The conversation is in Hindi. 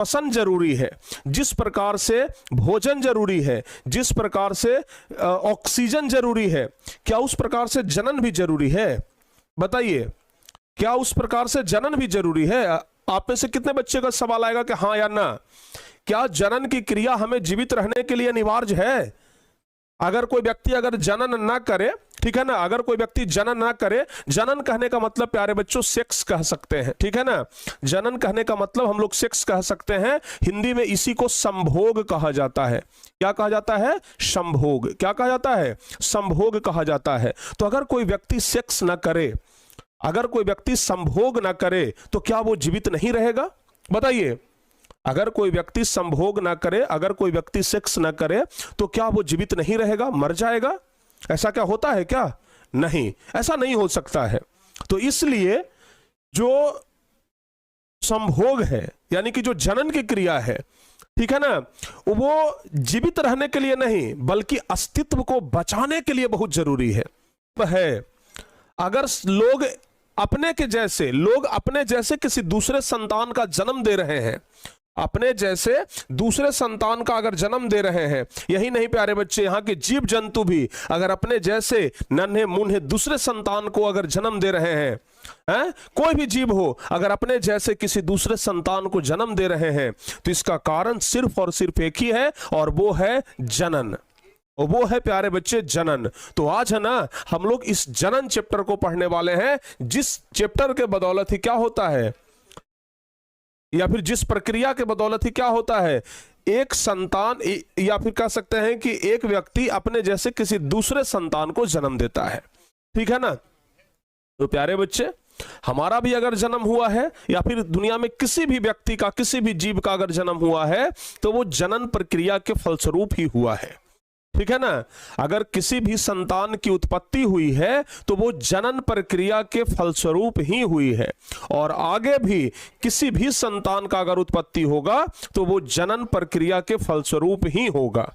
श्वसन जरूरी है, जिस प्रकार से भोजन जरूरी है, जिस प्रकार से ऑक्सीजन जरूरी है, क्या उस प्रकार से जनन भी जरूरी है? बताइए, क्या उस प्रकार से जनन भी जरूरी है? आप में से कितने बच्चे का सवाल आएगा कि हाँ या ना? क्या जनन की क्रिया हमें जीवित रहने के लिए अनिवार्य है? अगर कोई व्यक्ति अगर जनन ना करे, ठीक है ना, अगर कोई व्यक्ति जनन ना करे, जनन कहने का मतलब प्यारे बच्चों सेक्स कह सकते हैं, ठीक है ना, जनन कहने का मतलब हम लोग सेक्स कह सकते हैं। हिंदी में इसी को संभोग कहा जाता है। क्या कहा जाता है? संभोग। क्या कहा जाता है? संभोग कहा जाता है। तो अगर कोई व्यक्ति सेक्स ना करे, अगर कोई व्यक्ति संभोग ना करे, तो क्या वो जीवित नहीं रहेगा? बताइए, अगर कोई व्यक्ति संभोग ना करे, अगर कोई व्यक्ति सेक्स ना करे, तो क्या वो जीवित नहीं रहेगा? मर जाएगा? ऐसा क्या होता है क्या? नहीं, ऐसा नहीं हो सकता है। तो इसलिए जो संभोग है, यानी कि जो जनन की क्रिया है, ठीक है ना, वो जीवित रहने के लिए नहीं बल्कि अस्तित्व को बचाने के लिए बहुत जरूरी है। अगर लोग अपने जैसे किसी दूसरे संतान का जन्म दे रहे हैं, अपने जैसे दूसरे संतान का अगर जन्म दे रहे हैं, यही नहीं प्यारे बच्चे, यहाँ के जीव जंतु भी अगर अपने जैसे नन्हे मुन्ने दूसरे संतान को अगर जन्म दे रहे हैं, कोई भी जीव हो अगर अपने जैसे किसी दूसरे संतान को जन्म दे रहे हैं, तो इसका कारण सिर्फ और सिर्फ एक ही है, और वो है जनन। और वो है प्यारे बच्चे जनन। तो आज है ना, हम लोग इस जनन चैप्टर को पढ़ने वाले हैं, जिस चैप्टर के बदौलत ही क्या होता है, या फिर जिस प्रक्रिया के बदौलत ही क्या होता है, एक संतान, या फिर कह सकते हैं कि एक व्यक्ति अपने जैसे किसी दूसरे संतान को जन्म देता है, ठीक है ना। तो प्यारे बच्चे, हमारा भी अगर जन्म हुआ है, या फिर दुनिया में किसी भी व्यक्ति का, किसी भी जीव का अगर जन्म हुआ है, तो वो जनन प्रक्रिया के फलस्वरूप ही हुआ है, ठीक है ना। अगर किसी भी संतान की उत्पत्ति हुई है, तो वो जनन प्रक्रिया के फलस्वरूप ही हुई है, और आगे भी किसी भी संतान का अगर उत्पत्ति होगा, तो वो जनन प्रक्रिया के फलस्वरूप ही होगा।